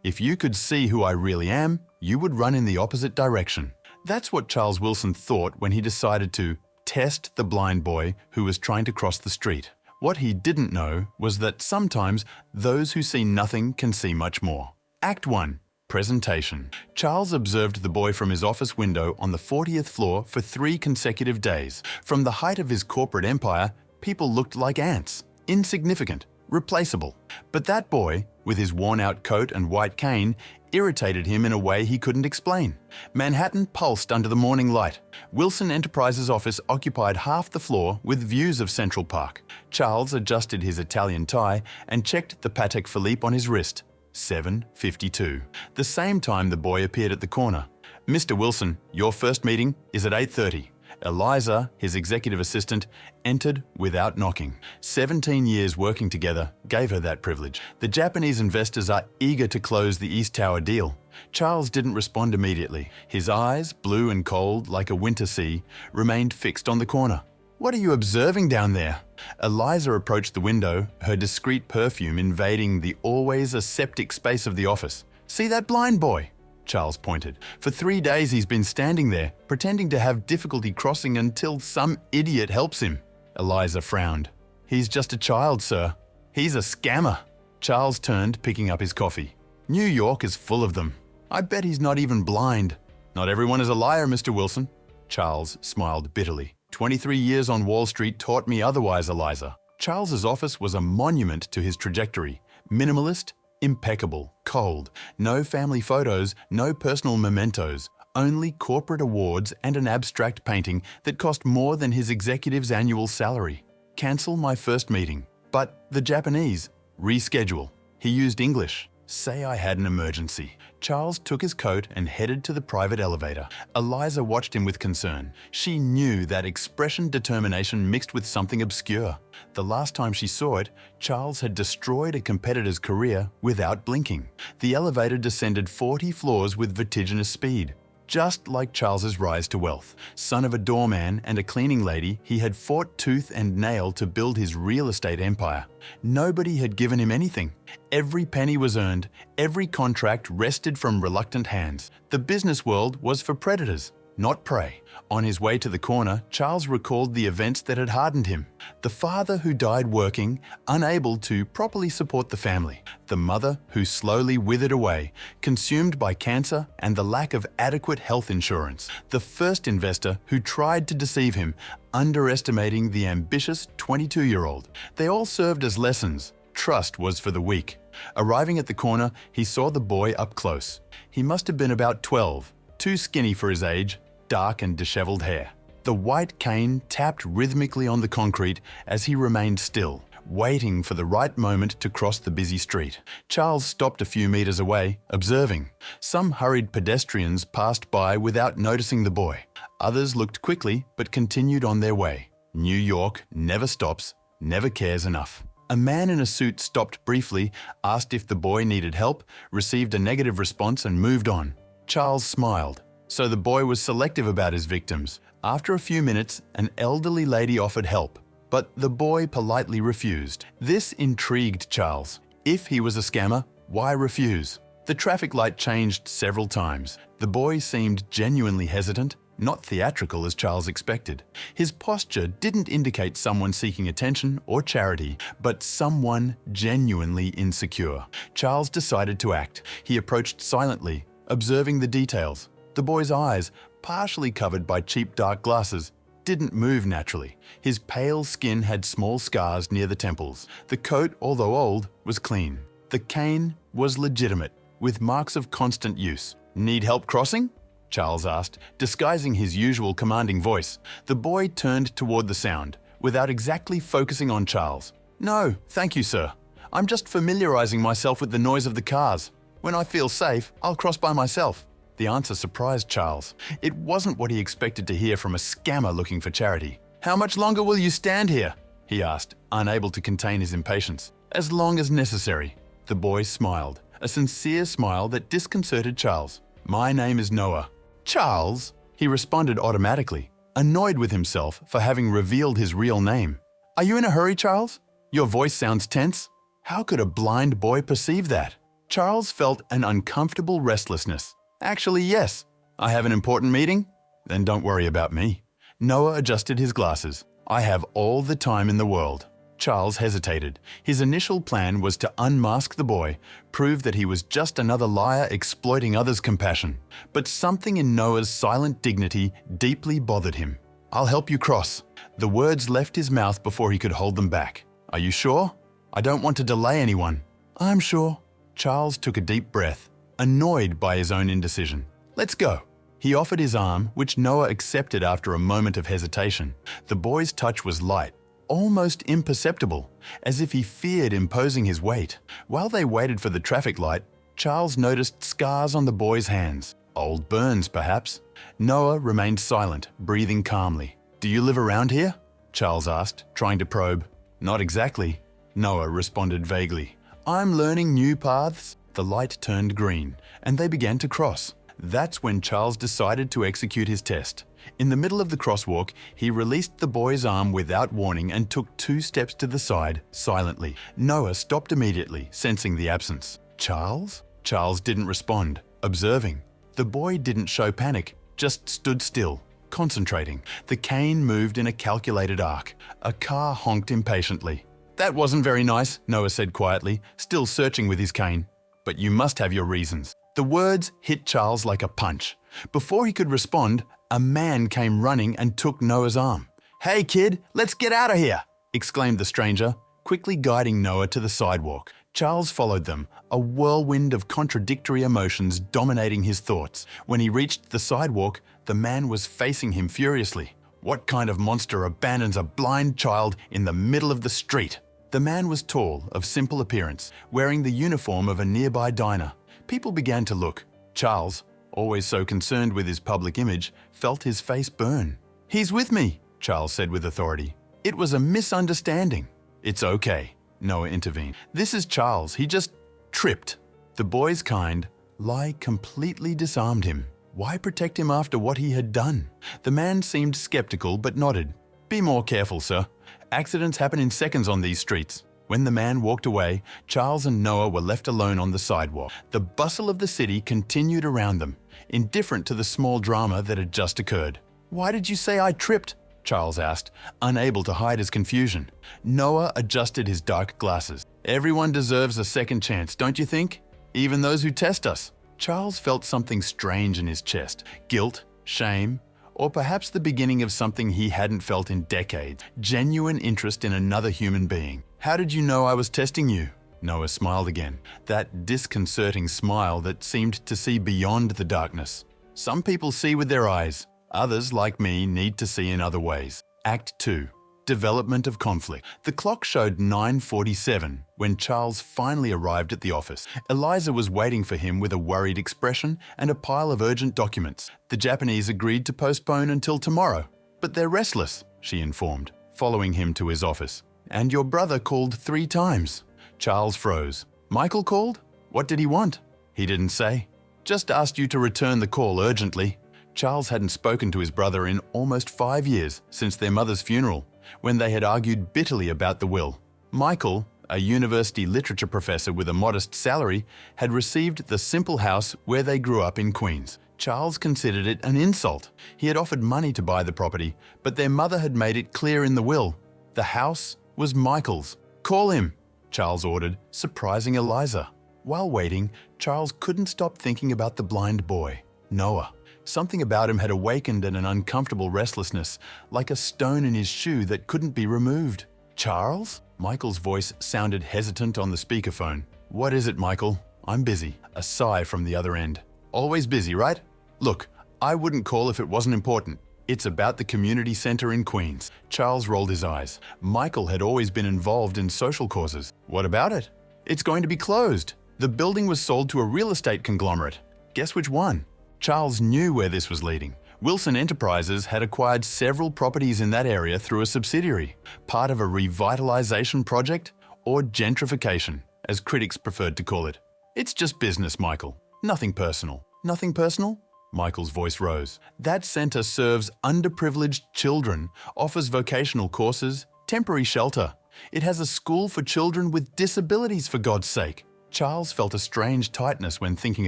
If you could see who I really am, you would run in the opposite direction. That's what Charles Wilson thought when he decided to test the blind boy who was trying to cross the street. What he didn't know was that sometimes those who see nothing can see much more. Act 1. Presentation. Charles observed the boy from his office window on the 40th floor for 3 consecutive days. From the height of his corporate empire, people looked like ants, insignificant, replaceable. But that boy, with his worn-out coat and white cane, irritated him in a way he couldn't explain. Manhattan pulsed under the morning light. Wilson Enterprises' office occupied half the floor with views of Central Park. Charles adjusted his Italian tie and checked the Patek Philippe on his wrist. 7:52. The same time the boy appeared at the corner. "Mr. Wilson, your first meeting is at 8:30. Eliza, his executive assistant, entered without knocking. 17 years working together gave her that privilege. The Japanese investors are eager to close the East Tower deal. Charles didn't respond immediately. His eyes, blue and cold like a winter sea, remained fixed on the corner. "What are you observing down there?" Eliza approached the window, her discreet perfume invading the always aseptic space of the office. "See that blind boy?" Charles pointed. "For 3 days he's been standing there, pretending to have difficulty crossing until some idiot helps him." Eliza frowned. "He's just a child, sir. He's a scammer." Charles turned, picking up his coffee. "New York is full of them. I bet he's not even blind." "Not everyone is a liar, Mr. Wilson." Charles smiled bitterly. 23 years on Wall Street taught me otherwise, Eliza." Charles's office was a monument to his trajectory. Minimalist, impeccable, cold. No family photos, no personal mementos. Only corporate awards and an abstract painting that cost more than his executive's annual salary. "Cancel my first meeting." "But the Japanese." "Reschedule." He used English. "Say I had an emergency." Charles took his coat and headed to the private elevator. Eliza watched him with concern. She knew that expression determination mixed with something obscure. The last time she saw it, Charles had destroyed a competitor's career without blinking. The elevator descended 40 floors with vertiginous speed. Just like Charles's rise to wealth. Son of a doorman and a cleaning lady, he had fought tooth and nail to build his real estate empire. Nobody had given him anything. Every penny was earned, every contract wrested from reluctant hands. The business world was for predators, not prey. On his way to the corner, Charles recalled the events that had hardened him. The father who died working, unable to properly support the family. The mother who slowly withered away, consumed by cancer and the lack of adequate health insurance. The first investor who tried to deceive him, underestimating the ambitious 22-year-old. They all served as lessons. Trust was for the weak. Arriving at the corner, he saw the boy up close. He must have been about 12, too skinny for his age, dark and disheveled hair. The white cane tapped rhythmically on the concrete as he remained still, waiting for the right moment to cross the busy street. Charles stopped a few meters away, observing. Some hurried pedestrians passed by without noticing the boy. Others looked quickly but continued on their way. New York never stops, never cares enough. A man in a suit stopped briefly, asked if the boy needed help, received a negative response and moved on. Charles smiled. So the boy was selective about his victims. After a few minutes, an elderly lady offered help, but the boy politely refused. This intrigued Charles. If he was a scammer, why refuse? The traffic light changed several times. The boy seemed genuinely hesitant, not theatrical as Charles expected. His posture didn't indicate someone seeking attention or charity, but someone genuinely insecure. Charles decided to act. He approached silently, observing the details. The boy's eyes, partially covered by cheap dark glasses, didn't move naturally. His pale skin had small scars near the temples. The coat, although old, was clean. The cane was legitimate, with marks of constant use. "Need help crossing?" Charles asked, disguising his usual commanding voice. The boy turned toward the sound, without exactly focusing on Charles. "No, thank you, sir. I'm just familiarizing myself with the noise of the cars. When I feel safe, I'll cross by myself." The answer surprised Charles. It wasn't what he expected to hear from a scammer looking for charity. "How much longer will you stand here?" he asked, unable to contain his impatience. "As long as necessary." The boy smiled, a sincere smile that disconcerted Charles. "My name is Noah." "Charles?" He responded automatically, annoyed with himself for having revealed his real name. "Are you in a hurry, Charles? Your voice sounds tense." How could a blind boy perceive that? Charles felt an uncomfortable restlessness. Actually, yes. I have an important meeting? Then don't worry about me. Noah adjusted his glasses. I have all the time in the world. Charles hesitated. His initial plan was to unmask the boy, prove that he was just another liar exploiting others' compassion. But something in Noah's silent dignity deeply bothered him. I'll help you cross. The words left his mouth before he could hold them back. Are you sure? I don't want to delay anyone. I'm sure. Charles took a deep breath, annoyed by his own indecision. Let's go. He offered his arm, which Noah accepted after a moment of hesitation. The boy's touch was light, almost imperceptible, as if he feared imposing his weight. While they waited for the traffic light, Charles noticed scars on the boy's hands. Old burns, perhaps. Noah remained silent, breathing calmly. Do you live around here? Charles asked, trying to probe. Not exactly. Noah responded vaguely. I'm learning new paths. The light turned green, and they began to cross. That's when Charles decided to execute his test. In the middle of the crosswalk, he released the boy's arm without warning and took 2 steps to the side, silently. Noah stopped immediately, sensing the absence. Charles? Charles didn't respond, observing. The boy didn't show panic, just stood still, concentrating. The cane moved in a calculated arc. A car honked impatiently. That wasn't very nice, Noah said quietly, still searching with his cane. But you must have your reasons. The words hit Charles like a punch. Before he could respond, a man came running and took Noah's arm. Hey kid, let's get out of here, exclaimed the stranger, quickly guiding Noah to the sidewalk. Charles followed them, a whirlwind of contradictory emotions dominating his thoughts. When he reached the sidewalk, the man was facing him furiously. What kind of monster abandons a blind child in the middle of the street? The man was tall, of simple appearance, wearing the uniform of a nearby diner. People began to look. Charles, always so concerned with his public image, felt his face burn. He's with me, Charles said with authority. It was a misunderstanding. It's okay, Noah intervened. This is Charles, he just tripped. The boy's kind lie completely disarmed him. Why protect him after what he had done? The man seemed skeptical but nodded. Be more careful, sir. Accidents happen in seconds on these streets. When the man walked away, Charles and Noah were left alone on the sidewalk. The bustle of the city continued around them, indifferent to the small drama that had just occurred. Why did you say I tripped? Charles asked, unable to hide his confusion. Noah adjusted his dark glasses. Everyone deserves a second chance, don't you think? Even those who test us. Charles felt something strange in his chest. Guilt, shame, or perhaps the beginning of something he hadn't felt in decades. Genuine interest in another human being. How did you know I was testing you? Noah smiled again, that disconcerting smile that seemed to see beyond the darkness. Some people see with their eyes. Others, like me, need to see in other ways. Act 2. Development of conflict. The clock showed 9:47 when Charles finally arrived at the office. Eliza was waiting for him with a worried expression and a pile of urgent documents. The Japanese agreed to postpone until tomorrow. But they're restless, she informed, following him to his office. And your brother called 3 times. Charles froze. Michael called? What did he want? He didn't say. Just asked you to return the call urgently. Charles hadn't spoken to his brother in almost 5 years, since their mother's funeral, when they had argued bitterly about the will. Michael, a university literature professor with a modest salary, had received the simple house where they grew up in Queens. Charles considered it an insult. He had offered money to buy the property, but their mother had made it clear in the will. The house was Michael's. Call him, Charles ordered, surprising Eliza. While waiting, Charles couldn't stop thinking about the blind boy, Noah. Something about him had awakened an uncomfortable restlessness, like a stone in his shoe that couldn't be removed. Charles? Michael's voice sounded hesitant on the speakerphone. What is it, Michael? I'm busy. A sigh from the other end. Always busy, right? Look, I wouldn't call if it wasn't important. It's about the community center in Queens. Charles rolled his eyes. Michael had always been involved in social causes. What about it? It's going to be closed. The building was sold to a real estate conglomerate. Guess which one? Charles knew where this was leading. Wilson Enterprises had acquired several properties in that area through a subsidiary, part of a revitalization project or gentrification, as critics preferred to call it. It's just business, Michael. Nothing personal. Nothing personal? Michael's voice rose. That center serves underprivileged children, offers vocational courses, temporary shelter. It has a school for children with disabilities, for God's sake. Charles felt a strange tightness when thinking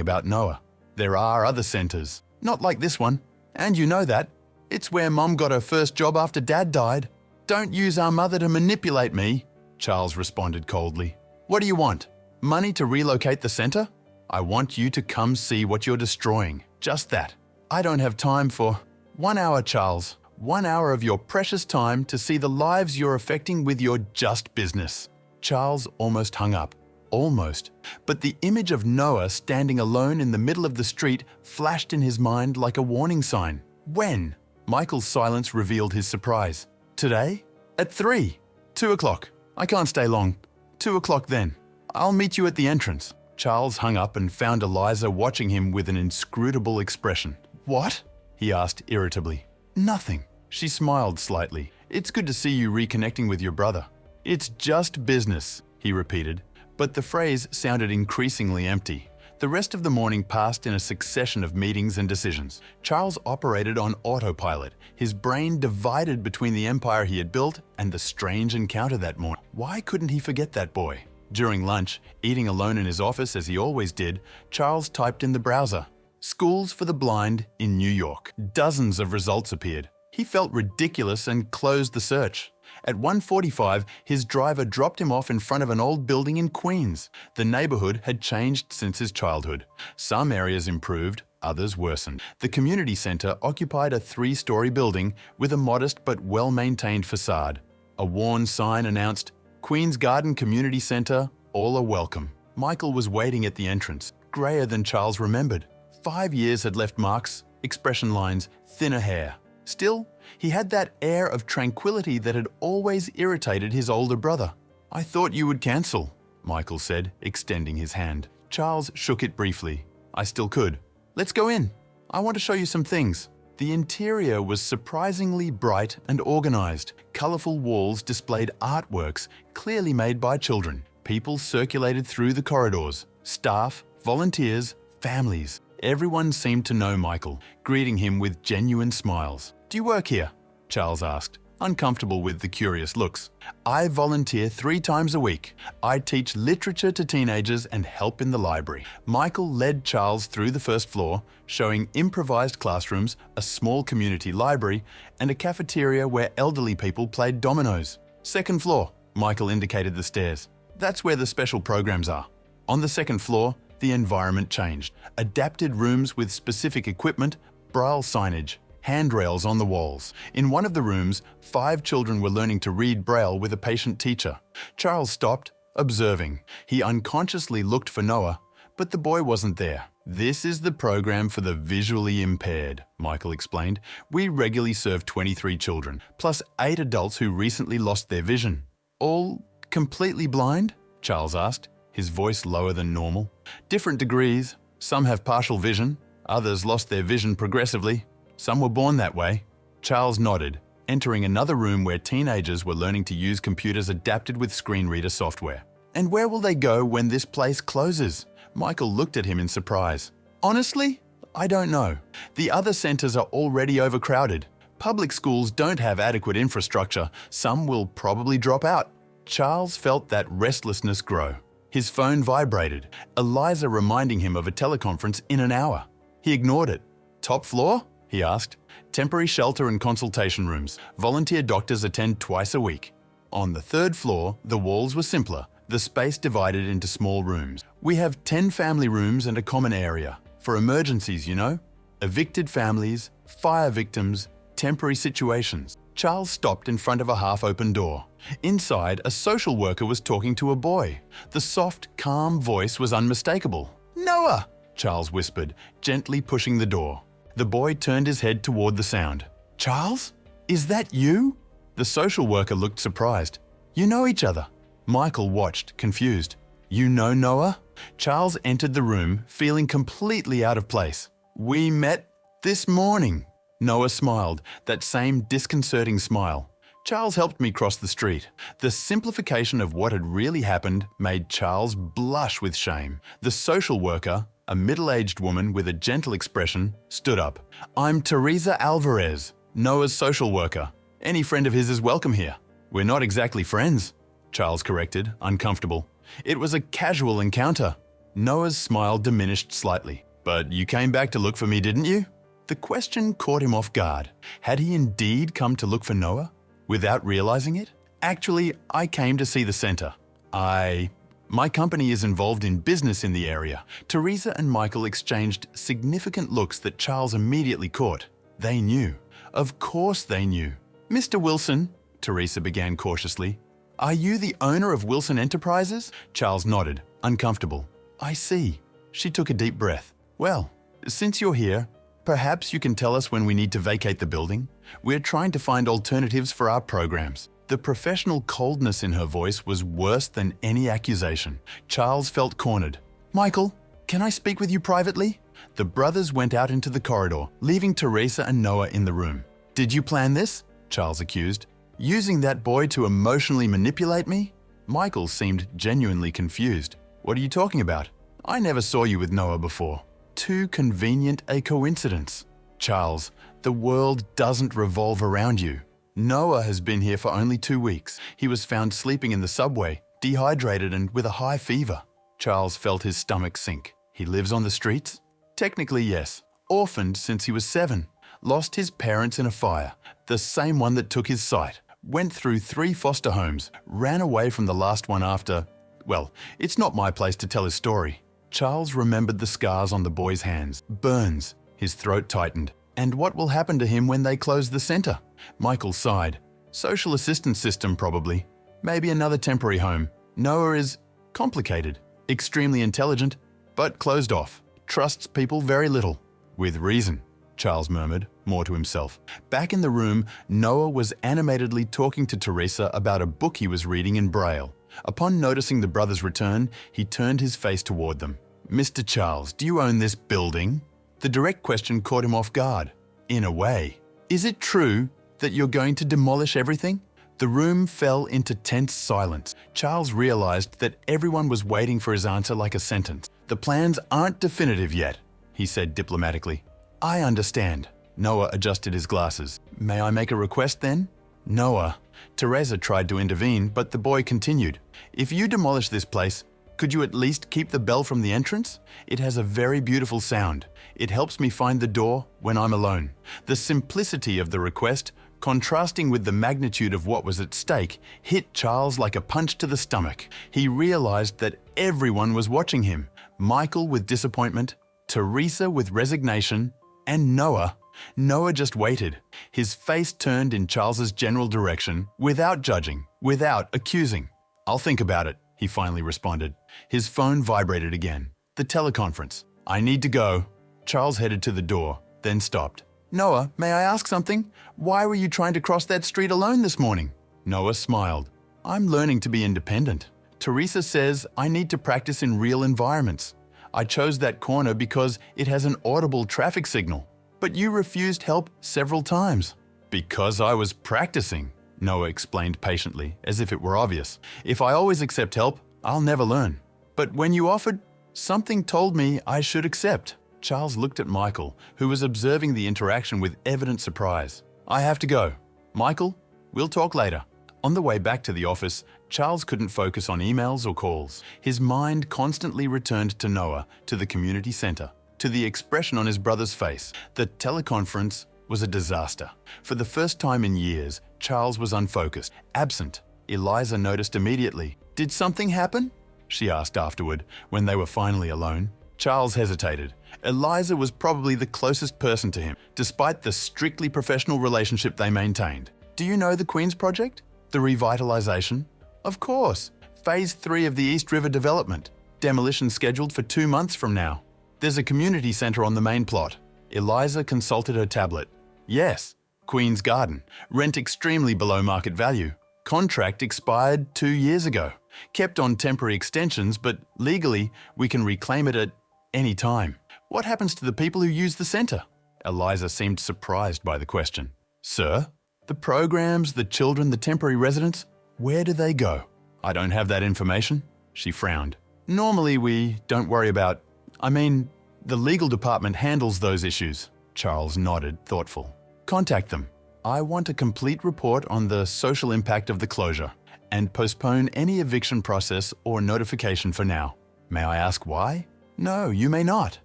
about Noah. There are other centers, not like this one. And you know that. It's where Mom got her first job after Dad died. Don't use our mother to manipulate me, Charles responded coldly. What do you want? Money to relocate the center? I want you to come see what you're destroying. Just that. I don't have time for 1 hour, Charles. 1 hour of your precious time to see the lives you're affecting with your just business. Charles almost hung up. Almost. But the image of Noah standing alone in the middle of the street flashed in his mind like a warning sign. When? Michael's silence revealed his surprise. Today? At 3. 2 o'clock. I can't stay long. 2 o'clock then. I'll meet you at the entrance. Charles hung up and found Eliza watching him with an inscrutable expression. What? He asked irritably. Nothing. She smiled slightly. It's good to see you reconnecting with your brother. It's just business, he repeated. But the phrase sounded increasingly empty. The rest of the morning passed in a succession of meetings and decisions. Charles operated on autopilot, his brain divided between the empire he had built and the strange encounter that morning. Why couldn't he forget that boy? During lunch, eating alone in his office as he always did, Charles typed in the browser, "Schools for the blind in New York." Dozens of results appeared. He felt ridiculous and closed the search. At 1:45, his driver dropped him off in front of an old building in Queens. The neighborhood had changed since his childhood. Some areas improved, others worsened. The community center occupied a 3-story building with a modest but well-maintained facade. A worn sign announced, "Queens Garden Community Center, all are welcome." Michael was waiting at the entrance, grayer than Charles remembered. 5 years had left marks, expression lines, thinner hair. Still, he had that air of tranquility that had always irritated his older brother. "I thought you would cancel," Michael said, extending his hand. Charles shook it briefly. "I still could. Let's go in. I want to show you some things." The interior was surprisingly bright and organized. Colorful walls displayed artworks clearly made by children. People circulated through the corridors. Staff, volunteers, families. Everyone seemed to know Michael, greeting him with genuine smiles. "Do you work here?" Charles asked, uncomfortable with the curious looks. "I volunteer 3 times a week. I teach literature to teenagers and help in the library." Michael led Charles through the first floor, showing improvised classrooms, a small community library, and a cafeteria where elderly people played dominoes. "Second floor," Michael indicated the stairs. "That's where the special programs are." On the second floor, the environment changed. Adapted rooms with specific equipment, braille signage, handrails on the walls. In one of the rooms, 5 children were learning to read braille with a patient teacher. Charles stopped, observing. He unconsciously looked for Noah, but the boy wasn't there. "This is the program for the visually impaired," Michael explained. "We regularly serve 23 children, plus 8 adults who recently lost their vision." "All completely blind?" Charles asked, his voice lower than normal. "Different degrees. Some have partial vision. Others lost their vision progressively. Some were born that way." Charles nodded, entering another room where teenagers were learning to use computers adapted with screen reader software. "And where will they go when this place closes?" Michael looked at him in surprise. "Honestly, I don't know. The other centers are already overcrowded. Public schools don't have adequate infrastructure. Some will probably drop out." Charles felt that restlessness grow. His phone vibrated, Eliza reminding him of a teleconference in an hour. He ignored it. "Top floor?" he asked. "Temporary shelter and consultation rooms. Volunteer doctors attend twice a week." On the 3rd floor, the walls were simpler, the space divided into small rooms. "We have 10 family rooms and a common area. For emergencies, you know. Evicted families, fire victims, temporary situations." Charles stopped in front of a half-open door. Inside, a social worker was talking to a boy. The soft, calm voice was unmistakable. "Noah!" Charles whispered, gently pushing the door. The boy turned his head toward the sound. "Charles? Is that you?" The social worker looked surprised. "You know each other." Michael watched, confused. "You know Noah?" Charles entered the room, feeling completely out of place. "We met this morning." Noah smiled, that same disconcerting smile. "Charles helped me cross the street." The simplification of what had really happened made Charles blush with shame. The social worker, a middle-aged woman with a gentle expression, stood up. "I'm Teresa Alvarez, Noah's social worker. Any friend of his is welcome here." "We're not exactly friends," Charles corrected, uncomfortable. It was a casual encounter. Noah's smile diminished slightly. But you came back to look for me, didn't you? The question caught him off guard. Had he indeed come to look for Noah? Without realizing it? Actually, I came to see the center. My company is involved in business in the area. Teresa and Michael exchanged significant looks that Charles immediately caught. They knew. Of course they knew. Mr. Wilson, Teresa began cautiously. Are you the owner of Wilson Enterprises? Charles nodded, uncomfortable. I see. She took a deep breath. Well, since you're here, perhaps you can tell us when we need to vacate the building? We're trying to find alternatives for our programs. The professional coldness in her voice was worse than any accusation. Charles felt cornered. Michael, can I speak with you privately? The brothers went out into the corridor, leaving Teresa and Noah in the room. Did you plan this? Charles accused. Using that boy to emotionally manipulate me? Michael seemed genuinely confused. What are you talking about? I never saw you with Noah before. Too convenient a coincidence. Charles, the world doesn't revolve around you. Noah has been here for only 2 weeks. He was found sleeping in the subway, dehydrated and with a high fever. Charles felt his stomach sink. He lives on the streets? Technically, yes. Orphaned since he was 7. Lost his parents in a fire, the same one that took his sight. Went through 3 foster homes, ran away from the last one after… Well, it's not my place to tell his story. Charles remembered the scars on the boy's hands, burns, his throat tightened. And what will happen to him when they close the center? Michael sighed. Social assistance system, probably. Maybe another temporary home. Noah is complicated, extremely intelligent, but closed off. Trusts people very little. With reason, Charles murmured, more to himself. Back in the room, Noah was animatedly talking to Teresa about a book he was reading in Braille. Upon noticing the brothers' return, he turned his face toward them. Mr. Charles, do you own this building? The direct question caught him off guard. In a way. Is it true that you're going to demolish everything? The room fell into tense silence. Charles realized that everyone was waiting for his answer like a sentence. The plans aren't definitive yet, he said diplomatically. I understand. Noah adjusted his glasses. May I make a request then? Noah. Teresa tried to intervene, but the boy continued. If you demolish this place, could you at least keep the bell from the entrance? It has a very beautiful sound. It helps me find the door when I'm alone. The simplicity of the request, contrasting with the magnitude of what was at stake, hit Charles like a punch to the stomach. He realized that everyone was watching him. Michael with disappointment, Teresa with resignation, and Noah. Noah just waited. His face turned in Charles's general direction, without judging, without accusing. I'll think about it, he finally responded. His phone vibrated again. The teleconference. I need to go. Charles headed to the door, then stopped. Noah, may I ask something? Why were you trying to cross that street alone this morning? Noah smiled. I'm learning to be independent. Teresa says I need to practice in real environments. I chose that corner because it has an audible traffic signal. But you refused help several times. Because I was practicing, Noah explained patiently, as if it were obvious. If I always accept help, I'll never learn. But when you offered, something told me I should accept. Charles looked at Michael, who was observing the interaction with evident surprise. I have to go. Michael, we'll talk later. On the way back to the office, Charles couldn't focus on emails or calls. His mind constantly returned to Noah, to the community center, to the expression on his brother's face. The teleconference was a disaster. For the first time in years, Charles was unfocused, absent. Eliza noticed immediately. Did something happen? She asked afterward, when they were finally alone. Charles hesitated. Eliza was probably the closest person to him, despite the strictly professional relationship they maintained. Do you know the Queen's Project? The revitalization? Of course. Phase 3 of the East River development. Demolition scheduled for 2 months from now. There's a community center on the main plot. Eliza consulted her tablet. Yes, Queen's Garden. Rent extremely below market value. Contract expired 2 years ago. Kept on temporary extensions, but legally we can reclaim it at any time. What happens to the people who use the center? Eliza seemed surprised by the question. Sir? The programs, the children, the temporary residents, where do they go? I don't have that information. She frowned. Normally we don't worry about… the legal department handles those issues. Charles nodded, thoughtful. Contact them. I want a complete report on the social impact of the closure. and postpone any eviction process or notification for now. May I ask why? No, you may not.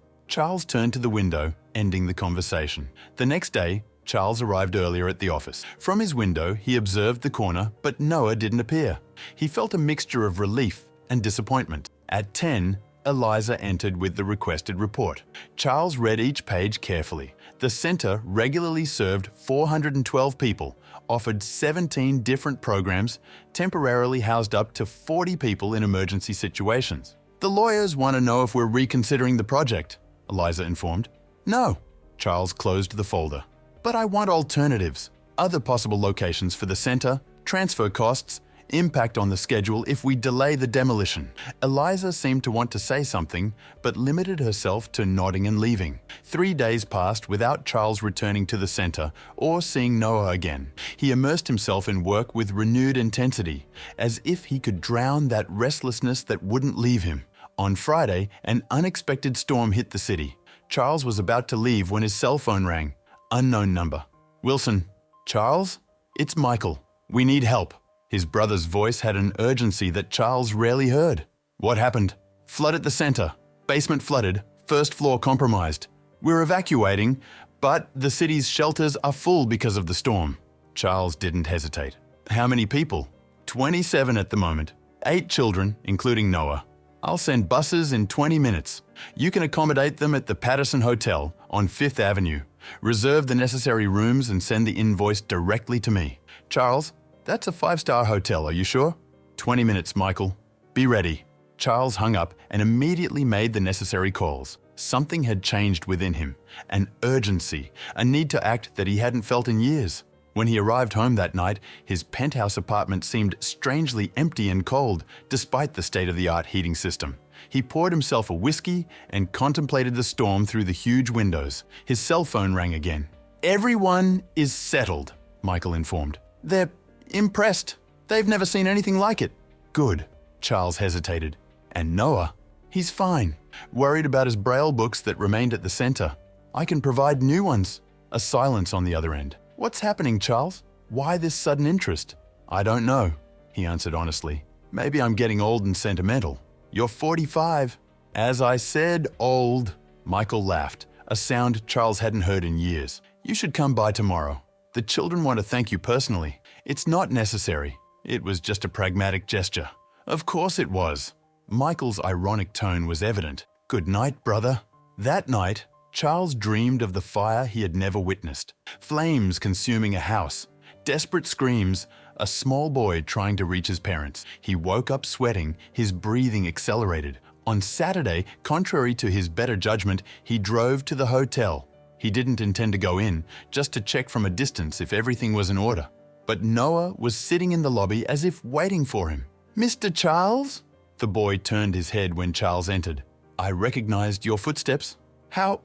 Charles turned to the window, ending the conversation. The next day, Charles arrived earlier at the office. From his window, he observed the corner, but Noah didn't appear. He felt a mixture of relief and disappointment. At 10, Eliza entered with the requested report. Charles read each page carefully. The center regularly served 412 people, offered 17 different programs, temporarily housed up to 40 people in emergency situations. The lawyers want to know if we're reconsidering the project, Eliza informed. No, Charles closed the folder. But I want alternatives, other possible locations for the center, transfer costs, impact on the schedule if we delay the demolition. Eliza seemed to want to say something, but limited herself to nodding and leaving. 3 days passed without Charles returning to the center or seeing Noah again. He immersed himself in work with renewed intensity, as if he could drown that restlessness that wouldn't leave him. On Friday, an unexpected storm hit the city. Charles was about to leave when his cell phone rang. Unknown number. Wilson. Charles? It's Michael. We need help. His brother's voice had an urgency that Charles rarely heard. What happened? Flood at the center. Basement flooded. First floor compromised. We're evacuating, but the city's shelters are full because of the storm. Charles didn't hesitate. How many people? 27 at the moment. 8 children, including Noah. I'll send buses in 20 minutes. You can accommodate them at the Patterson Hotel on 5th Avenue. Reserve the necessary rooms and send the invoice directly to me. Charles, that's a 5-star hotel, are you sure? 20 minutes, Michael. Be ready. Charles hung up and immediately made the necessary calls. Something had changed within him, an urgency, a need to act that he hadn't felt in years. When he arrived home that night, his penthouse apartment seemed strangely empty and cold, despite the state-of-the-art heating system. He poured himself a whiskey and contemplated the storm through the huge windows. His cell phone rang again. Everyone is settled, Michael informed. They're impressed. They've never seen anything like it. Good. Charles hesitated. And Noah? He's fine. Worried about his Braille books that remained at the center. I can provide new ones. A silence on the other end. What's happening, Charles? Why this sudden interest? I don't know, he answered honestly. Maybe I'm getting old and sentimental. You're 45. As I said, old. Michael laughed, a sound Charles hadn't heard in years. You should come by tomorrow. The children want to thank you personally. It's not necessary. It was just a pragmatic gesture. Of course it was. Michael's ironic tone was evident. Good night, brother. That night, Charles dreamed of the fire he had never witnessed. Flames consuming a house. Desperate screams. A small boy trying to reach his parents. He woke up sweating, his breathing accelerated. On Saturday, contrary to his better judgment, he drove to the hotel. He didn't intend to go in, just to check from a distance if everything was in order. But Noah was sitting in the lobby as if waiting for him. Mr. Charles? The boy turned his head when Charles entered. I recognized your footsteps. How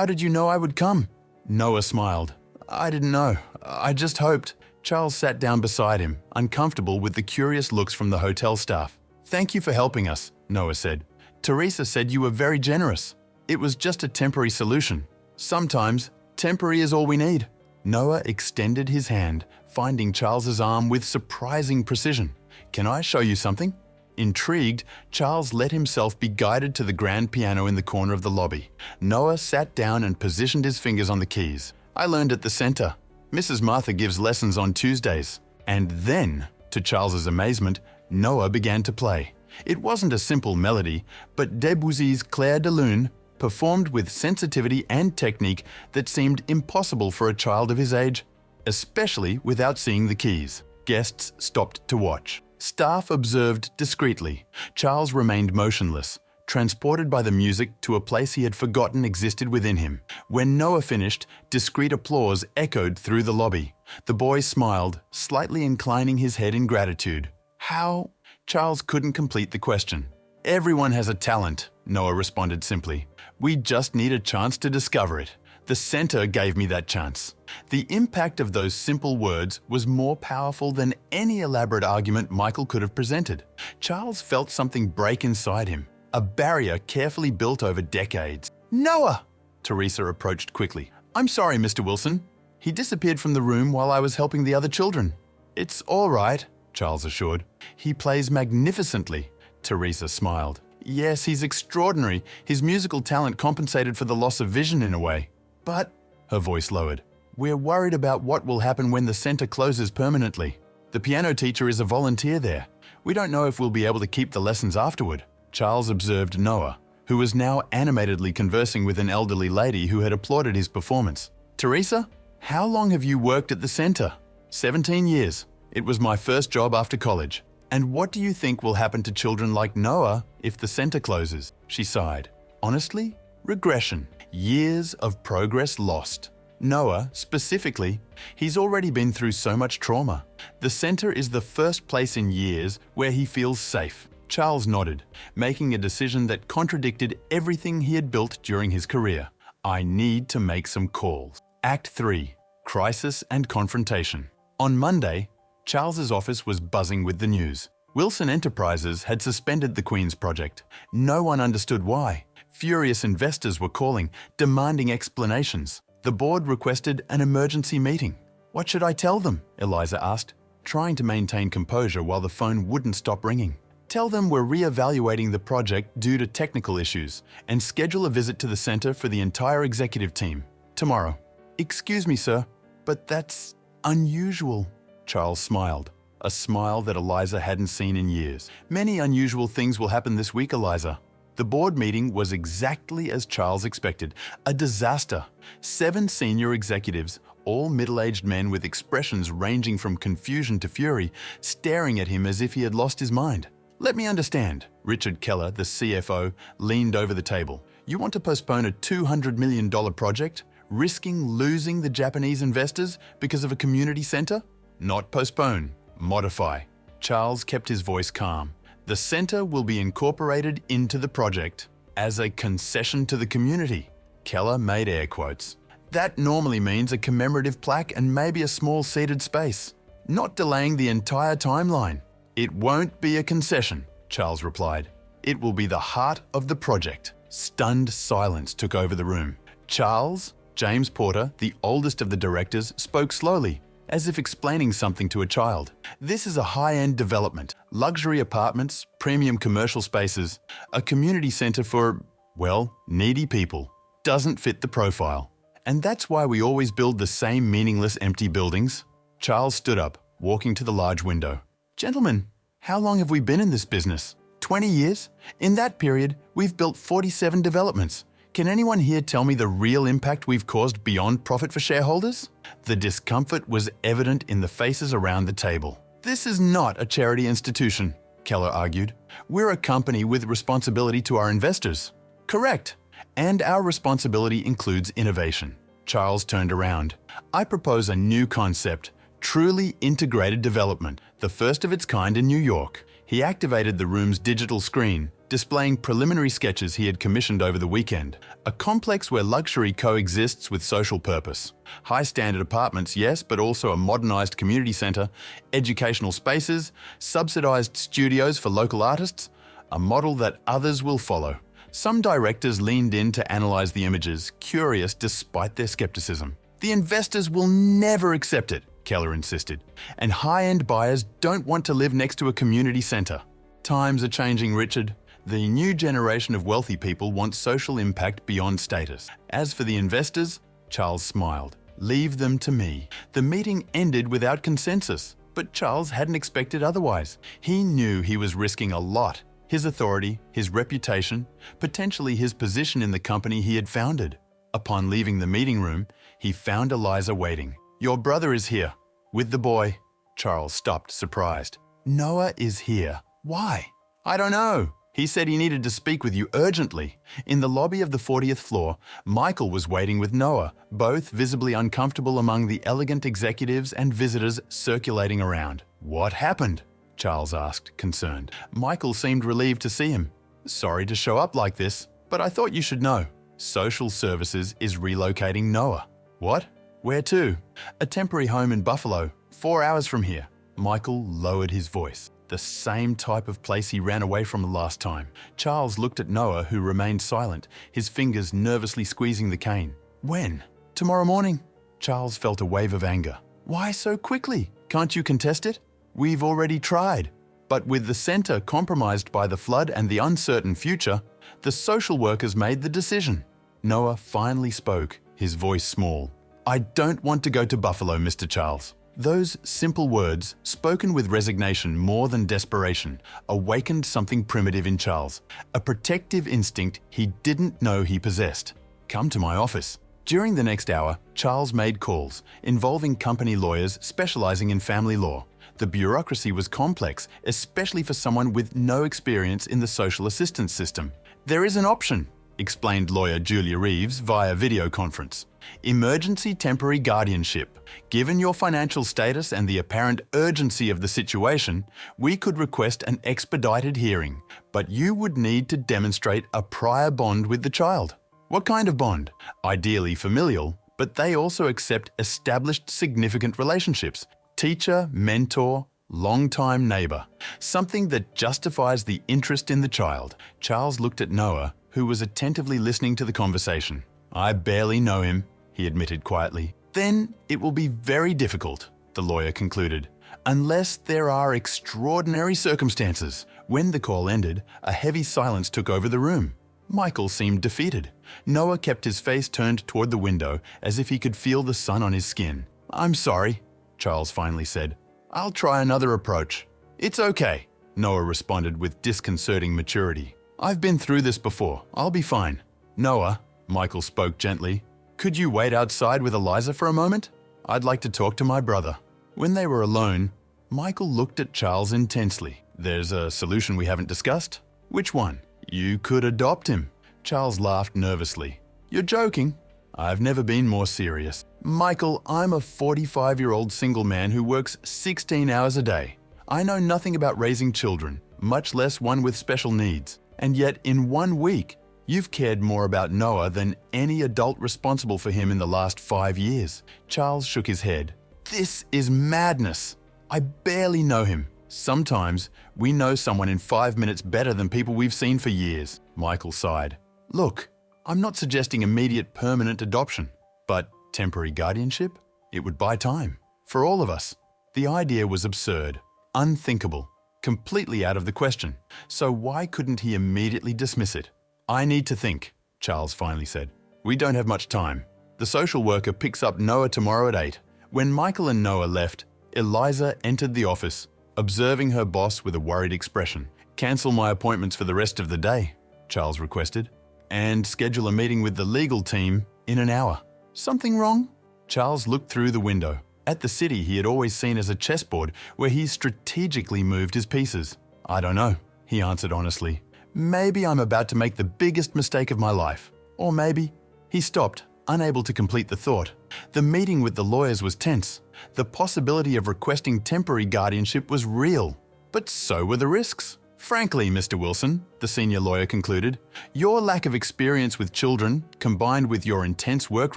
did you know I would come? Noah smiled. I didn't know. I just hoped. Charles sat down beside him, uncomfortable with the curious looks from the hotel staff. Thank you for helping us, Noah said. Teresa said you were very generous. It was just a temporary solution. Sometimes, temporary is all we need. Noah extended his hand, finding Charles's arm with surprising precision. Can I show you something? Intrigued, Charles let himself be guided to the grand piano in the corner of the lobby. Noah sat down and positioned his fingers on the keys. I learned at the center. Mrs. Martha gives lessons on Tuesdays. And then, to Charles's amazement, Noah began to play. It wasn't a simple melody, but Debussy's Clair de Lune, performed with sensitivity and technique that seemed impossible for a child of his age, especially without seeing the keys. Guests stopped to watch. Staff observed discreetly. Charles remained motionless, transported by the music to a place he had forgotten existed within him. When Noah finished, discreet applause echoed through the lobby. The boy smiled, slightly inclining his head in gratitude. How? Charles couldn't complete the question. Everyone has a talent, Noah responded simply. We just need a chance to discover it. The center gave me that chance. The impact of those simple words was more powerful than any elaborate argument Michael could have presented. Charles felt something break inside him, a barrier carefully built over decades. Noah! Teresa approached quickly. I'm sorry, Mr. Wilson. He disappeared from the room while I was helping the other children. It's all right. Charles assured. He plays magnificently, Teresa smiled. Yes, he's extraordinary. His musical talent compensated for the loss of vision in a way. But, her voice lowered, we're worried about what will happen when the center closes permanently. The piano teacher is a volunteer there. We don't know if we'll be able to keep the lessons afterward. Charles observed Noah, who was now animatedly conversing with an elderly lady who had applauded his performance. Teresa, how long have you worked at the center? 17 years. It was my first job after college. And what do you think will happen to children like Noah if the center closes? She sighed. Honestly, regression. Years of progress lost. Noah, specifically, he's already been through so much trauma. The center is the first place in years where he feels safe. Charles nodded, making a decision that contradicted everything he had built during his career. I need to make some calls. Act 3. Crisis and Confrontation. On Monday, Charles's office was buzzing with the news. Wilson Enterprises had suspended the Queen's project. No one understood why. Furious investors were calling, demanding explanations. The board requested an emergency meeting. What should I tell them? Eliza asked, trying to maintain composure while the phone wouldn't stop ringing. Tell them we're re-evaluating the project due to technical issues and schedule a visit to the center for the entire executive team tomorrow. Excuse me, sir, but that's unusual. Charles smiled, a smile that Eliza hadn't seen in years. Many unusual things will happen this week, Eliza. The board meeting was exactly as Charles expected, a disaster. 7 senior executives, all middle-aged men with expressions ranging from confusion to fury, staring at him as if he had lost his mind. Let me understand. Richard Keller, the CFO, leaned over the table. You want to postpone a $200 million project, risking losing the Japanese investors because of a community center? Not postpone, modify. Charles kept his voice calm. The center will be incorporated into the project as a concession to the community. Keller made air quotes. That normally means a commemorative plaque and maybe a small seated space, not delaying the entire timeline. It won't be a concession, Charles replied. It will be the heart of the project. Stunned silence took over the room. Charles, James Porter, the oldest of the directors, spoke slowly, as if explaining something to a child. This is a high-end development, luxury apartments, premium commercial spaces, a community center for, well, needy people. Doesn't fit the profile. And that's why we always build the same meaningless empty buildings. Charles stood up, walking to the large window. Gentlemen, how long have we been in this business? 20 years? In that period, we've built 47 developments. Can anyone here tell me the real impact we've caused beyond profit for shareholders? The discomfort was evident in the faces around the table. This is not a charity institution, Keller argued. We're a company with responsibility to our investors. Correct. And our responsibility includes innovation. Charles turned around. I propose a new concept, truly integrated development, the first of its kind in New York. He activated the room's digital screen, displaying preliminary sketches he had commissioned over the weekend. A complex where luxury coexists with social purpose. High-standard apartments, yes, but also a modernized community center, educational spaces, subsidized studios for local artists, a model that others will follow. Some directors leaned in to analyze the images, curious despite their skepticism. The investors will never accept it, Keller insisted, and high-end buyers don't want to live next to a community center. Times are changing, Richard. The new generation of wealthy people want social impact beyond status. As for the investors, Charles smiled. Leave them to me. The meeting ended without consensus, but Charles hadn't expected otherwise. He knew he was risking a lot. His authority, his reputation, potentially his position in the company he had founded. Upon leaving the meeting room, he found Eliza waiting. Your brother is here, with the boy. Charles stopped, surprised. Noah is here. Why? I don't know. He said he needed to speak with you urgently. In the lobby of the 40th floor, Michael was waiting with Noah, both visibly uncomfortable among the elegant executives and visitors circulating around. What happened? Charles asked, concerned. Michael seemed relieved to see him. Sorry to show up like this, but I thought you should know. Social Services is relocating Noah. What? Where to? A temporary home in Buffalo, 4 hours from here. Michael lowered his voice. The same type of place he ran away from last time. Charles looked at Noah, who remained silent, his fingers nervously squeezing the cane. When? Tomorrow morning? Charles felt a wave of anger. Why so quickly? Can't you contest it? "We've already tried." But with the center compromised by the flood and the uncertain future, the social workers made the decision. Noah finally spoke, his voice small. "I don't want to go to Buffalo, Mr. Charles." Those simple words, spoken with resignation more than desperation, awakened something primitive in Charles, a protective instinct he didn't know he possessed. "Come to my office." During the next hour, Charles made calls, involving company lawyers specializing in family law. The bureaucracy was complex, especially for someone with no experience in the social assistance system. "There is an option," explained lawyer Julia Reeves via video conference. "Emergency temporary guardianship. Given your financial status and the apparent urgency of the situation, we could request an expedited hearing, but you would need to demonstrate a prior bond with the child." "What kind of bond?" "Ideally familial, but they also accept established significant relationships. Teacher, mentor, long-time neighbor. Something that justifies the interest in the child." Charles looked at Noah, who was attentively listening to the conversation. "I barely know him," he admitted quietly. "Then it will be very difficult," the lawyer concluded, "unless there are extraordinary circumstances." When the call ended, a heavy silence took over the room. Michael seemed defeated. Noah kept his face turned toward the window as if he could feel the sun on his skin. "I'm sorry," Charles finally said. "I'll try another approach." "It's okay," Noah responded with disconcerting maturity. "I've been through this before. I'll be fine." "Noah," Michael spoke gently, "could you wait outside with Eliza for a moment? I'd like to talk to my brother." When they were alone, Michael looked at Charles intensely. "There's a solution we haven't discussed?" "Which one?" "You could adopt him." Charles laughed nervously. "You're joking." "I've never been more serious." "Michael, I'm a 45-year-old single man who works 16 hours a day. I know nothing about raising children, much less one with special needs. And yet, in 1 week, you've cared more about Noah than any adult responsible for him in the last 5 years." Charles shook his head. "This is madness. I barely know him. Sometimes we know someone in 5 minutes better than people we've seen for years." Michael sighed. "Look, I'm not suggesting immediate permanent adoption, but temporary guardianship? It would buy time. For all of us." The idea was absurd, unthinkable, completely out of the question. So why couldn't he immediately dismiss it? "I need to think," Charles finally said. "We don't have much time. The social worker picks up Noah tomorrow at 8. When Michael and Noah left, Eliza entered the office, observing her boss with a worried expression. "Cancel my appointments for the rest of the day," Charles requested, "and schedule a meeting with the legal team in an hour." "Something wrong?" Charles looked through the window, at the city he had always seen as a chessboard where he strategically moved his pieces. "I don't know," he answered honestly. "Maybe I'm about to make the biggest mistake of my life. Or maybe..." He stopped, unable to complete the thought. The meeting with the lawyers was tense. The possibility of requesting temporary guardianship was real. But so were the risks. "Frankly, Mr. Wilson," the senior lawyer concluded, "your lack of experience with children, combined with your intense work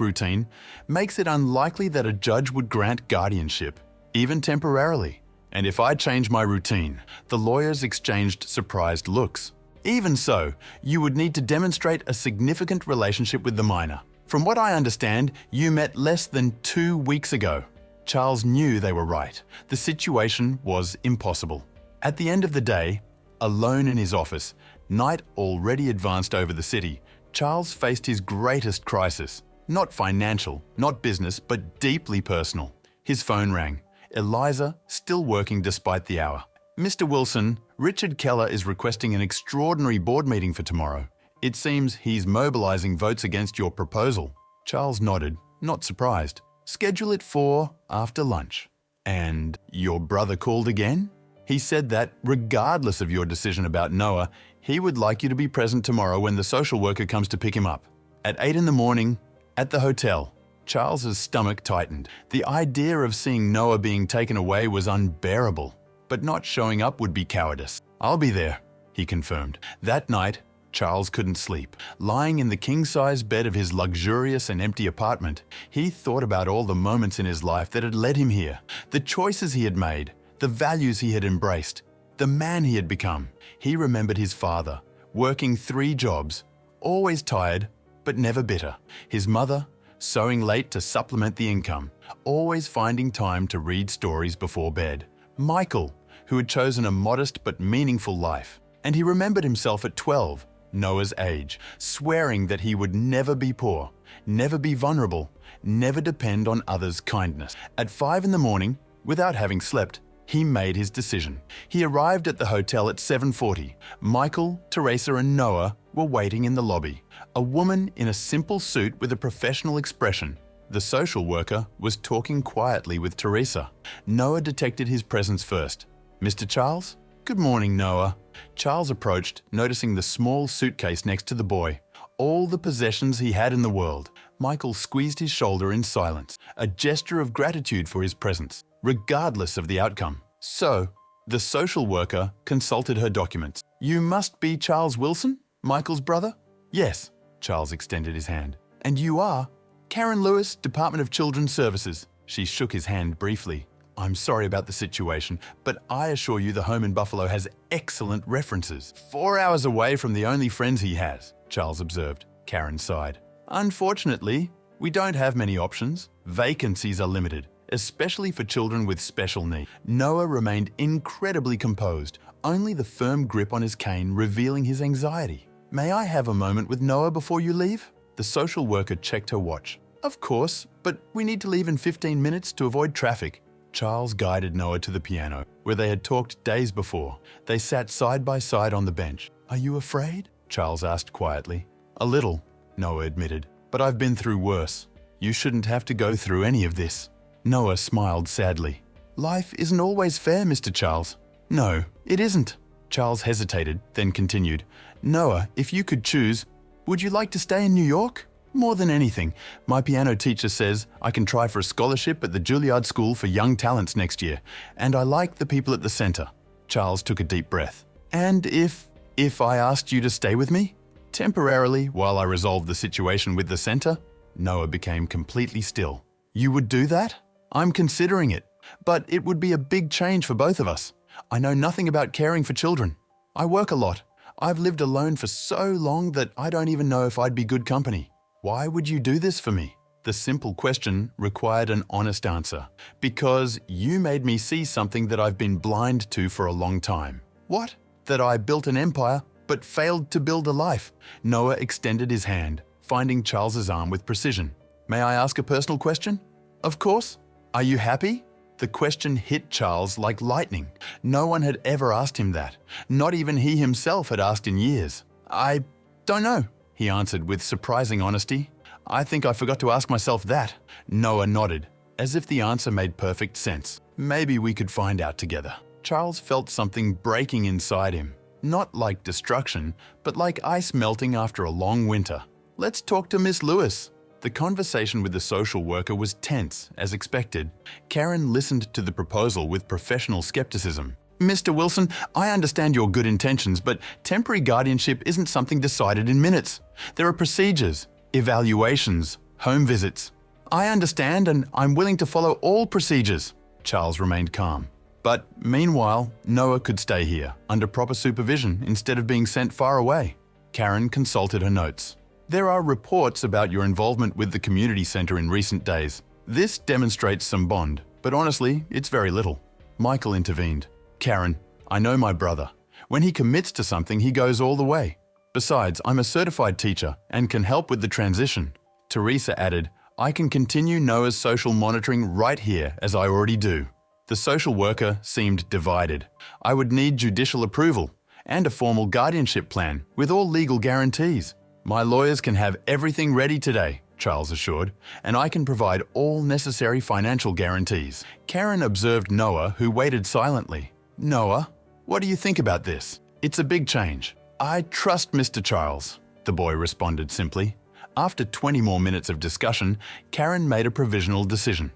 routine, makes it unlikely that a judge would grant guardianship, even temporarily. And if I change my routine..." The lawyers exchanged surprised looks. "Even so, you would need to demonstrate a significant relationship with the minor. From what I understand, you met less than 2 weeks ago." Charles knew they were right. The situation was impossible. At the end of the day, alone in his office, night already advanced over the city, Charles faced his greatest crisis. Not financial, not business, but deeply personal. His phone rang. Eliza, still working despite the hour. "Mr. Wilson, Richard Keller is requesting an extraordinary board meeting for tomorrow. It seems he's mobilizing votes against your proposal." Charles nodded, not surprised. "Schedule it for after lunch." "And your brother called again?" "He said that, regardless of your decision about Noah, he would like you to be present tomorrow when the social worker comes to pick him up. At 8 in the morning, at the hotel." Charles's stomach tightened. The idea of seeing Noah being taken away was unbearable. But not showing up would be cowardice. "I'll be there," he confirmed. That night, Charles couldn't sleep. Lying in the king-size bed of his luxurious and empty apartment, he thought about all the moments in his life that had led him here, the choices he had made, the values he had embraced, the man he had become. He remembered his father, working 3 jobs, always tired, but never bitter. His mother, sewing late to supplement the income, always finding time to read stories before bed. Michael, who had chosen a modest but meaningful life. And he remembered himself at 12, Noah's age, swearing that he would never be poor, never be vulnerable, never depend on others' kindness. At 5 in the morning, without having slept, he made his decision. He arrived at the hotel at 7:40. Michael, Teresa and Noah were waiting in the lobby. A woman in a simple suit with a professional expression. The social worker was talking quietly with Teresa. Noah detected his presence first. "Mr. Charles?" "Good morning, Noah." Charles approached, noticing the small suitcase next to the boy. All the possessions he had in the world. Michael squeezed his shoulder in silence, a gesture of gratitude for his presence, regardless of the outcome. So, the social worker consulted her documents. "You must be Charles Wilson, Michael's brother?" "Yes." Charles extended his hand. "And you are?" "Karen Lewis, Department of Children's Services." She shook his hand briefly. "I'm sorry about the situation, but I assure you the home in Buffalo has excellent references." 4 hours away from the only friends he has, Charles observed. Karen sighed. "Unfortunately, we don't have many options. Vacancies are limited, especially for children with special needs." Noah remained incredibly composed, only the firm grip on his cane revealing his anxiety. "May I have a moment with Noah before you leave?" The social worker checked her watch. "Of course, but we need to leave in 15 minutes to avoid traffic." Charles guided Noah to the piano, where they had talked days before. They sat side by side on the bench. "Are you afraid?" Charles asked quietly. "A little," Noah admitted, "but I've been through worse. You shouldn't have to go through any of this." Noah smiled sadly. "Life isn't always fair, Mr. Charles." "No, it isn't." Charles hesitated, then continued. "Noah, if you could choose, would you like to stay in New York?" "More than anything. My piano teacher says I can try for a scholarship at the Juilliard School for Young Talents next year, and I like the people at the center." Charles took a deep breath. "And if I asked you to stay with me?" "Temporarily, while I resolve the situation with the center." Noah became completely still. "You would do that?" "I'm considering it, but it would be a big change for both of us. I know nothing about caring for children. I work a lot. I've lived alone for so long that I don't even know if I'd be good company." "Why would you do this for me?" The simple question required an honest answer. "Because you made me see something that I've been blind to for a long time." "What?" "That I built an empire, but failed to build a life." Noah extended his hand, finding Charles's arm with precision. "May I ask a personal question?" "Of course." "Are you happy?" The question hit Charles like lightning. No one had ever asked him that. Not even he himself had asked in years. "I don't know," he answered with surprising honesty. "I think I forgot to ask myself that." Noah nodded, as if the answer made perfect sense. "Maybe we could find out together." Charles felt something breaking inside him. Not like destruction, but like ice melting after a long winter. "Let's talk to Miss Lewis." The conversation with the social worker was tense, as expected. Karen listened to the proposal with professional skepticism. "Mr. Wilson, I understand your good intentions, but temporary guardianship isn't something decided in minutes. There are procedures, evaluations, home visits." "I understand, and I'm willing to follow all procedures." Charles remained calm. But meanwhile, Noah could stay here, under proper supervision, instead of being sent far away. Karen consulted her notes. "There are reports about your involvement with the community center in recent days. This demonstrates some bond, but honestly, it's very little." Michael intervened. "Karen, I know my brother. When he commits to something, he goes all the way. Besides, I'm a certified teacher and can help with the transition." Teresa added, "I can continue Noah's social monitoring right here, as I already do." The social worker seemed divided. "I would need judicial approval and a formal guardianship plan with all legal guarantees." "My lawyers can have everything ready today," Charles assured, "and I can provide all necessary financial guarantees." Karen observed Noah, who waited silently. "Noah, what do you think about this? It's a big change." "I trust Mr. Charles," the boy responded simply. After 20 more minutes of discussion, Karen made a provisional decision.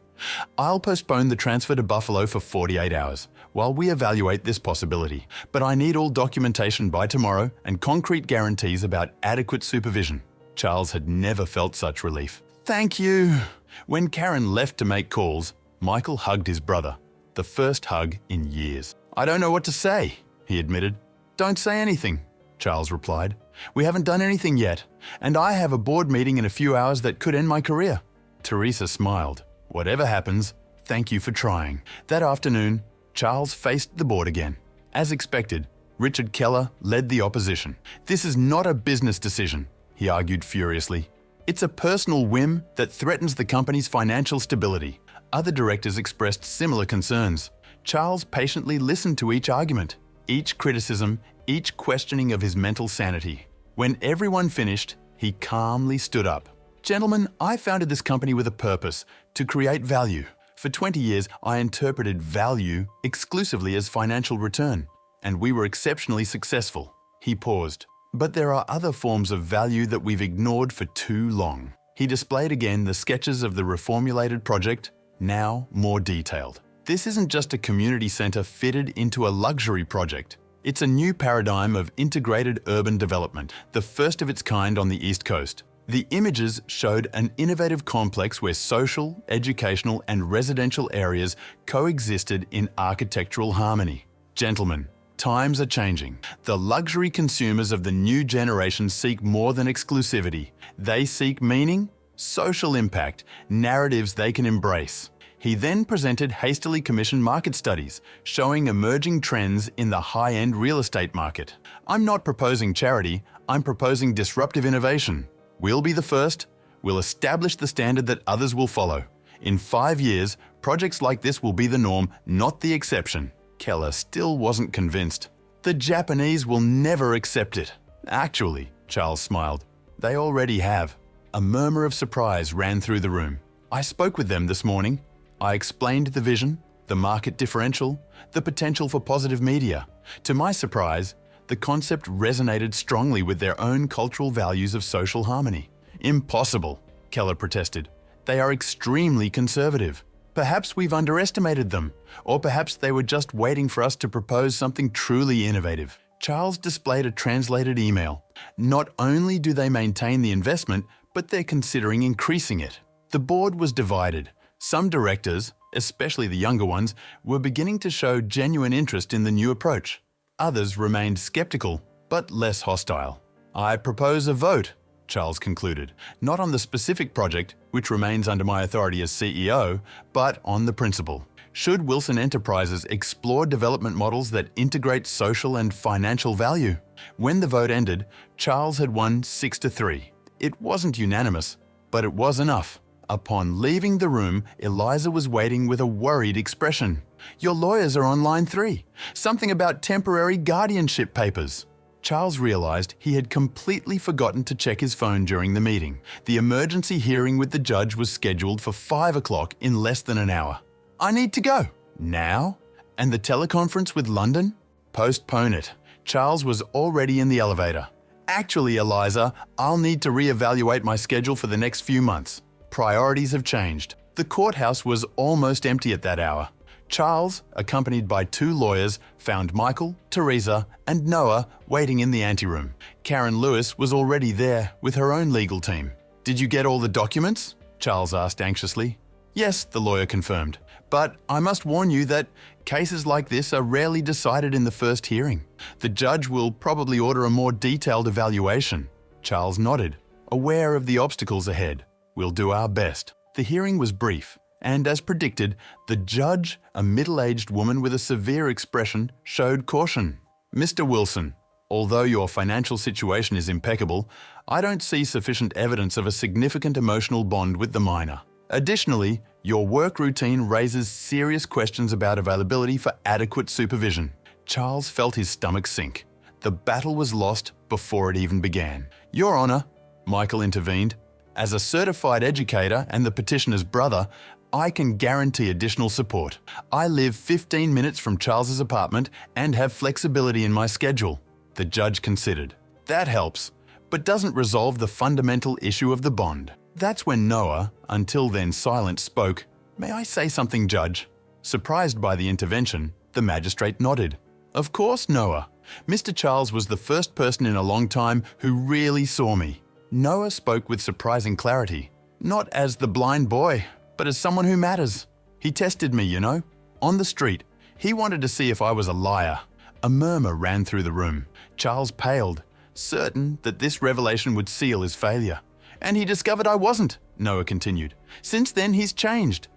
"I'll postpone the transfer to Buffalo for 48 hours while we evaluate this possibility, but I need all documentation by tomorrow and concrete guarantees about adequate supervision." Charles had never felt such relief. "Thank you." When Karen left to make calls, Michael hugged his brother, the first hug in years. "I don't know what to say," he admitted. "Don't say anything," Charles replied. "We haven't done anything yet, and I have a board meeting in a few hours that could end my career." Teresa smiled. "Whatever happens, thank you for trying." That afternoon, Charles faced the board again. As expected, Richard Keller led the opposition. "This is not a business decision," he argued furiously. "It's a personal whim that threatens the company's financial stability." Other directors expressed similar concerns. Charles patiently listened to each argument, each criticism, each questioning of his mental sanity. When everyone finished, he calmly stood up. "Gentlemen, I founded this company with a purpose, to create value. For 20 years, I interpreted value exclusively as financial return, and we were exceptionally successful." He paused. "But there are other forms of value that we've ignored for too long." He displayed again the sketches of the reformulated project, now more detailed. "This isn't just a community centre fitted into a luxury project. It's a new paradigm of integrated urban development, the first of its kind on the East Coast." The images showed an innovative complex where social, educational, and residential areas coexisted in architectural harmony. "Gentlemen, times are changing. The luxury consumers of the new generation seek more than exclusivity. They seek meaning, social impact, narratives they can embrace." He then presented hastily commissioned market studies, showing emerging trends in the high-end real estate market. "I'm not proposing charity, I'm proposing disruptive innovation. We'll be the first, we'll establish the standard that others will follow. In 5 years, projects like this will be the norm, not the exception." Keller still wasn't convinced. "The Japanese will never accept it." "Actually," Charles smiled, "they already have." A murmur of surprise ran through the room. "I spoke with them this morning. I explained the vision, the market differential, the potential for positive media. To my surprise, the concept resonated strongly with their own cultural values of social harmony." "Impossible," Keller protested. "They are extremely conservative. Perhaps we've underestimated them, or perhaps they were just waiting for us to propose something truly innovative." Charles displayed a translated email. "Not only do they maintain the investment, but they're considering increasing it." The board was divided. Some directors, especially the younger ones, were beginning to show genuine interest in the new approach. Others remained skeptical, but less hostile. "I propose a vote," Charles concluded, "not on the specific project, which remains under my authority as CEO, but on the principle. Should Wilson Enterprises explore development models that integrate social and financial value?" When the vote ended, Charles had won 6-3. It wasn't unanimous, but it was enough. Upon leaving the room, Eliza was waiting with a worried expression. "Your lawyers are on line 3. Something about temporary guardianship papers." Charles realized he had completely forgotten to check his phone during the meeting. The emergency hearing with the judge was scheduled for 5 o'clock in less than an hour. "I need to go." "Now? And the teleconference with London?" "Postpone it." Charles was already in the elevator. "Actually, Eliza, I'll need to reevaluate my schedule for the next few months. Priorities have changed." The courthouse was almost empty at that hour. Charles, accompanied by 2 lawyers, found Michael, Teresa, and Noah waiting in the anteroom. Karen Lewis was already there with her own legal team. "Did you get all the documents?" Charles asked anxiously. "Yes," the lawyer confirmed. "But I must warn you that cases like this are rarely decided in the first hearing. The judge will probably order a more detailed evaluation." Charles nodded, aware of the obstacles ahead. "We'll do our best." The hearing was brief, and as predicted, the judge, a middle-aged woman with a severe expression, showed caution. "Mr. Wilson, although your financial situation is impeccable, I don't see sufficient evidence of a significant emotional bond with the minor. Additionally, your work routine raises serious questions about availability for adequate supervision." Charles felt his stomach sink. The battle was lost before it even began. "Your Honor," Michael intervened, "as a certified educator and the petitioner's brother, I can guarantee additional support. I live 15 minutes from Charles's apartment and have flexibility in my schedule." The judge considered. "That helps, but doesn't resolve the fundamental issue of the bond." That's when Noah, until then silent, spoke. "May I say something, Judge?" Surprised by the intervention, the magistrate nodded. "Of course, Noah. Mr. Charles was the first person in a long time who really saw me." Noah spoke with surprising clarity. "Not as the blind boy, but as someone who matters. He tested me, you know, on the street. He wanted to see if I was a liar." A murmur ran through the room. Charles paled, certain that this revelation would seal his failure. "And he discovered I wasn't," Noah continued. "Since then, he's changed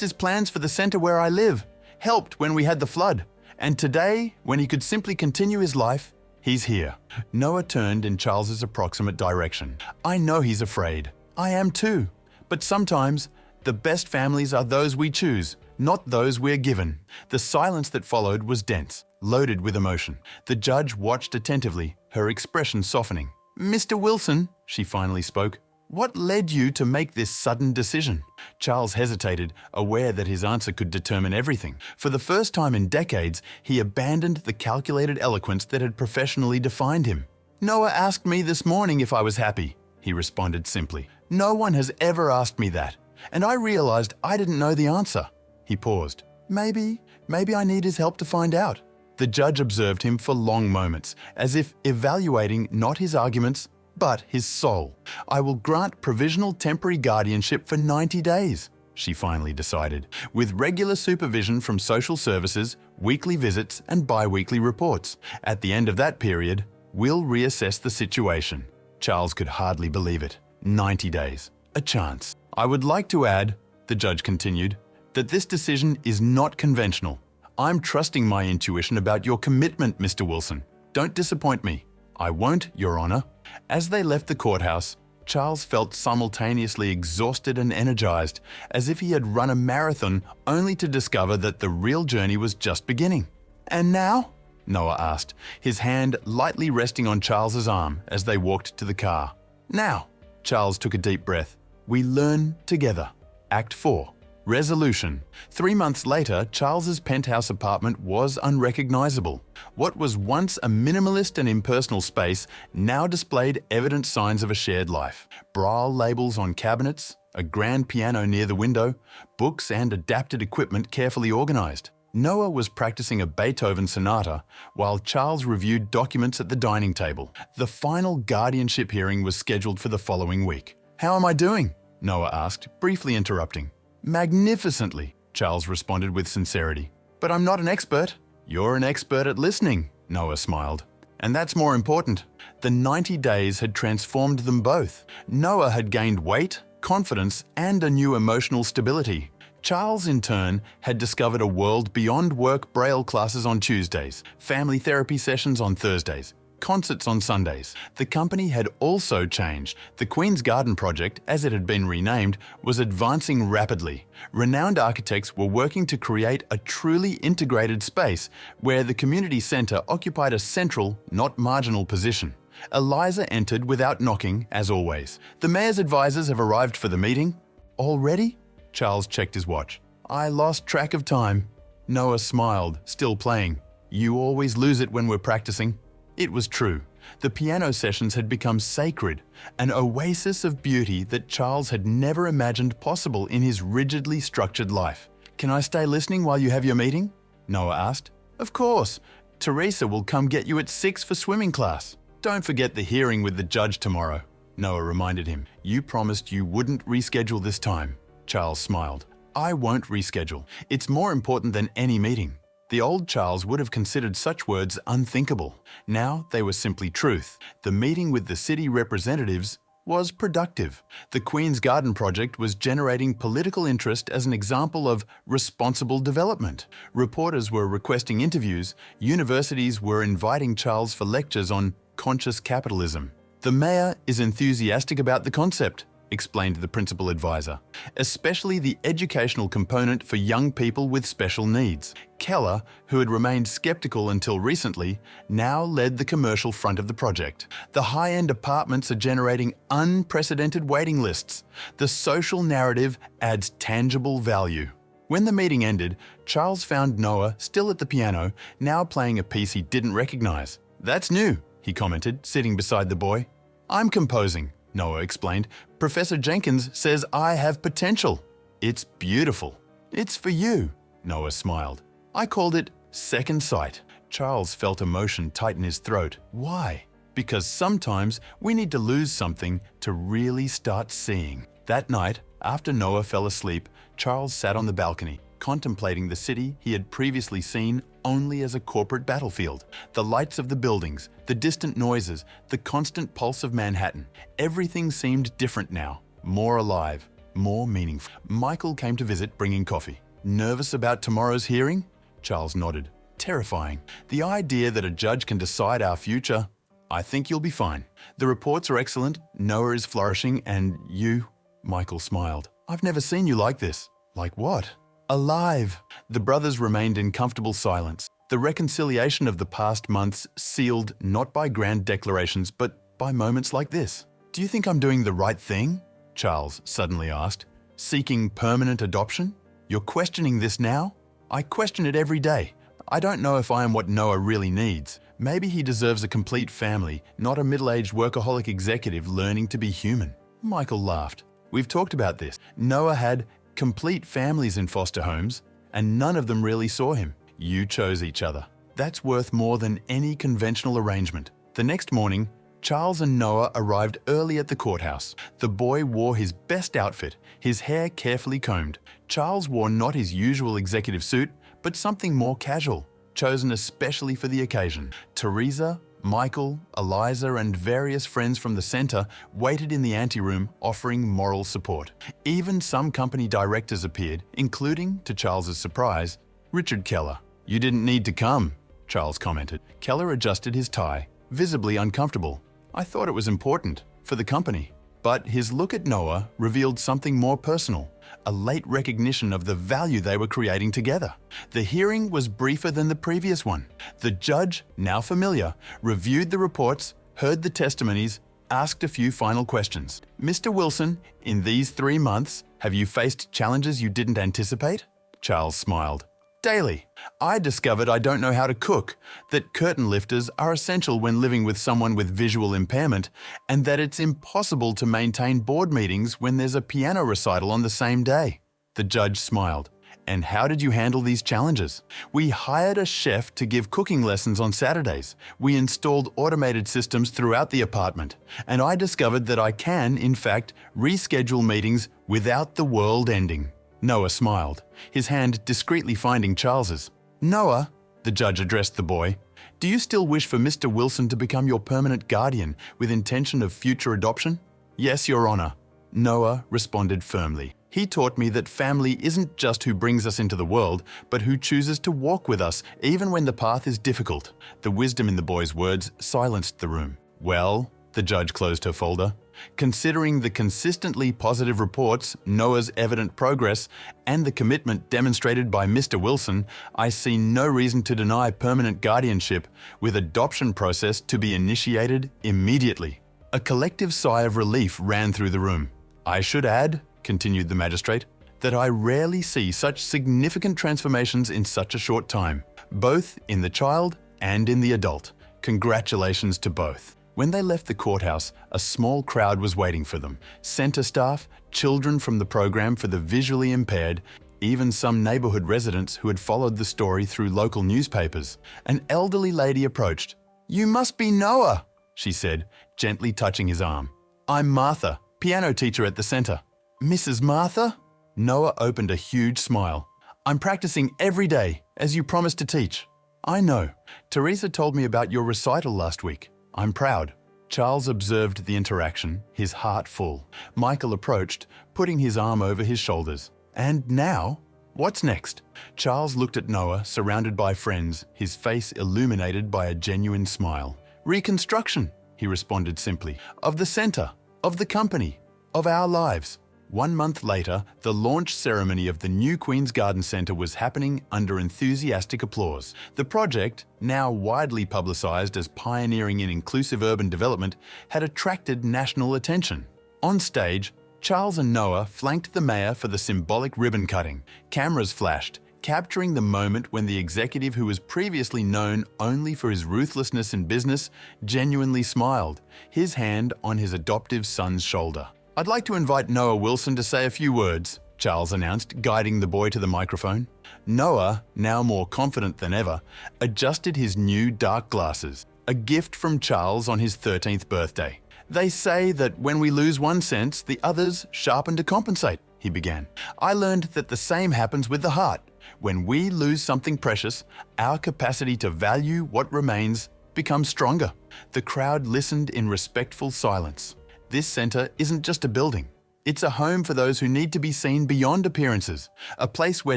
his plans for the center where I live. helped when we had the flood, and today, when he could simply continue his life, he's here." Noah turned in Charles's approximate direction. "I know he's afraid. I am too. But sometimes, the best families are those we choose, not those we're given." The silence that followed was dense, loaded with emotion. The judge watched attentively, her expression softening. "Mr. Wilson," she finally spoke, "what led you to make this sudden decision?" Charles hesitated, aware that his answer could determine everything. For the first time in decades, he abandoned the calculated eloquence that had professionally defined him. "Noah asked me this morning if I was happy," he responded simply. "No one has ever asked me that, and I realized I didn't know the answer." He paused. Maybe I need his help to find out." The judge observed him for long moments, as if evaluating not his arguments, but his soul. "I will grant provisional temporary guardianship for 90 days, she finally decided, "with regular supervision from social services, weekly visits, and bi-weekly reports. At the end of that period, we'll reassess the situation." Charles could hardly believe it. 90 days. A chance. "I would like to add," the judge continued, "that this decision is not conventional. I'm trusting my intuition about your commitment, Mr. Wilson. Don't disappoint me." "I won't, Your Honor." As they left the courthouse, Charles felt simultaneously exhausted and energized, as if he had run a marathon only to discover that the real journey was just beginning. "And now?" Noah asked, his hand lightly resting on Charles's arm as they walked to the car. "Now," Charles took a deep breath, "we learn together." Act 4. Resolution. 3 months later, Charles's penthouse apartment was unrecognizable. What was once a minimalist and impersonal space now displayed evident signs of a shared life. Braille labels on cabinets, a grand piano near the window, books and adapted equipment carefully organized. Noah was practicing a Beethoven sonata while Charles reviewed documents at the dining table. The final guardianship hearing was scheduled for the following week. "How am I doing?" Noah asked, briefly interrupting. "Magnificently," Charles responded with sincerity. "But I'm not an expert." "You're an expert at listening," Noah smiled. "And that's more important." The 90 days had transformed them both. Noah had gained weight, confidence, and a new emotional stability. Charles, in turn, had discovered a world beyond work Braille classes on Tuesdays, family therapy sessions on Thursdays, concerts on Sundays. The company had also changed. The Queen's Garden project, as it had been renamed, was advancing rapidly. Renowned architects were working to create a truly integrated space where the community centre occupied a central, not marginal position. Eliza entered without knocking, as always. "The mayor's advisors have arrived for the meeting." "Already?" Charles checked his watch. "I lost track of time." Noah smiled, still playing. "You always lose it when we're practicing." It was true. The piano sessions had become sacred, an oasis of beauty that Charles had never imagined possible in his rigidly structured life. "Can I stay listening while you have your meeting?" Noah asked. "Of course. Teresa will come get you at 6 for swimming class." "Don't forget the hearing with the judge tomorrow," Noah reminded him. "You promised you wouldn't reschedule this time." Charles smiled. "I won't reschedule. It's more important than any meeting." The old Charles would have considered such words unthinkable. Now they were simply truth. The meeting with the city representatives was productive. The Queen's Garden project was generating political interest as an example of responsible development. Reporters were requesting interviews. Universities were inviting Charles for lectures on conscious capitalism. "The mayor is enthusiastic about the concept," explained the principal advisor, "especially the educational component for young people with special needs." Keller, who had remained skeptical until recently, now led the commercial front of the project. "The high-end apartments are generating unprecedented waiting lists. The social narrative adds tangible value." When the meeting ended, Charles found Noah still at the piano, now playing a piece he didn't recognize. "That's new," he commented, sitting beside the boy. "I'm composing," Noah explained. "Professor Jenkins says I have potential." "It's beautiful." "It's for you," Noah smiled. "I called it Second Sight." Charles felt emotion tighten his throat. Why? Because sometimes we need to lose something to really start seeing. That night, after Noah fell asleep, Charles sat on the balcony, contemplating the city he had previously seen only as a corporate battlefield. The lights of the buildings, the distant noises, the constant pulse of Manhattan. Everything seemed different now, more alive, more meaningful. Michael came to visit, bringing coffee. Nervous about tomorrow's hearing? Charles nodded. Terrifying. The idea that a judge can decide our future. I think you'll be fine. The reports are excellent, Noah is flourishing, and you… Michael smiled. I've never seen you like this. Like what? Alive. The brothers remained in comfortable silence. The reconciliation of the past months sealed not by grand declarations, but by moments like this. Do you think I'm doing the right thing? Charles suddenly asked. Seeking permanent adoption? You're questioning this now? I question it every day. I don't know if I am what Noah really needs. Maybe he deserves a complete family, not a middle-aged workaholic executive learning to be human. Michael laughed. We've talked about this. Noah had complete families in foster homes, and none of them really saw him. You chose each other. That's worth more than any conventional arrangement. The next morning, Charles and Noah arrived early at the courthouse. The boy wore his best outfit, his hair carefully combed. Charles wore not his usual executive suit, but something more casual, chosen especially for the occasion. Teresa, Michael, Eliza, and various friends from the center waited in the anteroom offering moral support. Even some company directors appeared, including, to Charles's surprise, Richard Keller. You didn't need to come, Charles commented. Keller adjusted his tie, visibly uncomfortable. I thought it was important, for the company. But his look at Noah revealed something more personal, a late recognition of the value they were creating together. The hearing was briefer than the previous one. The judge, now familiar, reviewed the reports, heard the testimonies, asked a few final questions. Mr. Wilson, in these 3 months, have you faced challenges you didn't anticipate? Charles smiled. Daily. I discovered I don't know how to cook, that curtain lifters are essential when living with someone with visual impairment, and that it's impossible to maintain board meetings when there's a piano recital on the same day. The judge smiled. And how did you handle these challenges? We hired a chef to give cooking lessons on Saturdays. We installed automated systems throughout the apartment, and I discovered that I can, in fact, reschedule meetings without the world ending. Noah smiled, his hand discreetly finding Charles's. Noah, the judge addressed the boy, do you still wish for Mr. Wilson to become your permanent guardian with intention of future adoption? Yes, Your Honor. Noah responded firmly. He taught me that family isn't just who brings us into the world, but who chooses to walk with us even when the path is difficult. The wisdom in the boy's words silenced the room. Well, the judge closed her folder. Considering the consistently positive reports, Noah's evident progress, and the commitment demonstrated by Mr. Wilson, I see no reason to deny permanent guardianship, with adoption process to be initiated immediately. A collective sigh of relief ran through the room. I should add, continued the magistrate, that I rarely see such significant transformations in such a short time, both in the child and in the adult. Congratulations to both. When they left the courthouse, a small crowd was waiting for them. Center staff, children from the program for the visually impaired, even some neighborhood residents who had followed the story through local newspapers. An elderly lady approached. You must be Noah, she said, gently touching his arm. I'm Martha, piano teacher at the center. Mrs. Martha? Noah opened a huge smile. I'm practicing every day, as you promised to teach. I know. Teresa told me about your recital last week. I'm proud. Charles observed the interaction, his heart full. Michael approached, putting his arm over his shoulders. And now? What's next? Charles looked at Noah, surrounded by friends, his face illuminated by a genuine smile. Reconstruction, he responded simply, of the center, of the company, of our lives. 1 month later, the launch ceremony of the new Queen's Garden Centre was happening under enthusiastic applause. The project, now widely publicised as pioneering in inclusive urban development, had attracted national attention. On stage, Charles and Noah flanked the mayor for the symbolic ribbon cutting. Cameras flashed, capturing the moment when the executive who was previously known only for his ruthlessness in business genuinely smiled, his hand on his adoptive son's shoulder. I'd like to invite Noah Wilson to say a few words, Charles announced, guiding the boy to the microphone. Noah, now more confident than ever, adjusted his new dark glasses, a gift from Charles on his 13th birthday. They say that when we lose one sense, the others sharpen to compensate, he began. I learned that the same happens with the heart. When we lose something precious, our capacity to value what remains becomes stronger. The crowd listened in respectful silence. This center isn't just a building, It's a home for those who need to be seen beyond appearances, a place where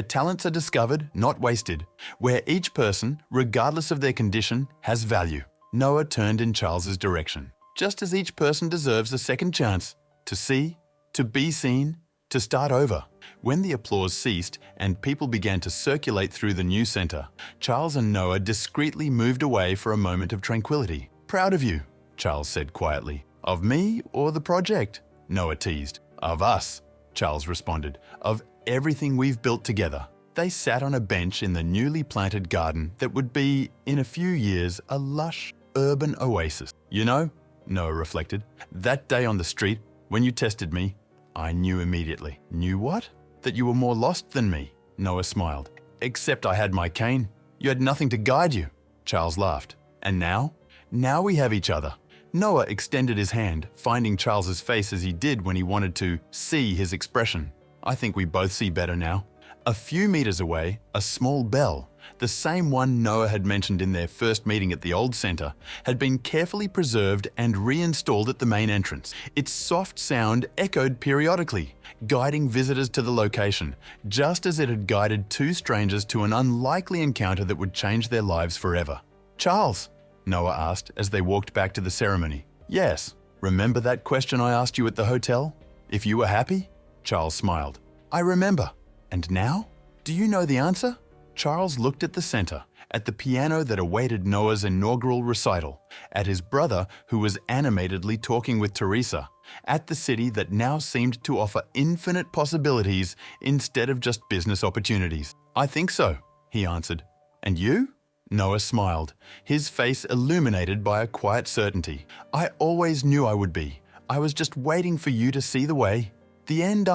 talents are discovered, not wasted, where each person, regardless of their condition, has value. Noah turned in Charles's direction, just as each person deserves a second chance to see, to be seen, to start over. When the applause ceased and people began to circulate through the new center, Charles and Noah discreetly moved away for a moment of tranquility. "Proud of you," Charles said quietly. "Of me or the project?" Noah teased. "Of us," Charles responded. "Of everything we've built together." They sat on a bench in the newly planted garden that would be, in a few years, a lush, urban oasis. "You know," Noah reflected, "that day on the street, when you tested me, I knew immediately." "Knew what?" "That you were more lost than me," Noah smiled. "Except I had my cane. You had nothing to guide you." Charles laughed. "And now? Now we have each other." Noah extended his hand, finding Charles's face as he did when he wanted to see his expression. "I think we both see better now." A few meters away, a small bell, the same one Noah had mentioned in their first meeting at the old center, had been carefully preserved and reinstalled at the main entrance. Its soft sound echoed periodically, guiding visitors to the location, just as it had guided two strangers to an unlikely encounter that would change their lives forever. "Charles," Noah asked as they walked back to the ceremony. "Yes. Remember that question I asked you at the hotel? If you were happy?" Charles smiled. "I remember. And now? Do you know the answer?" Charles looked at the center, at the piano that awaited Noah's inaugural recital, at his brother who was animatedly talking with Teresa, at the city that now seemed to offer infinite possibilities instead of just business opportunities. "I think so," he answered. "And you?" Noah smiled, his face illuminated by a quiet certainty. "I always knew I would be. I was just waiting for you to see the way." The end.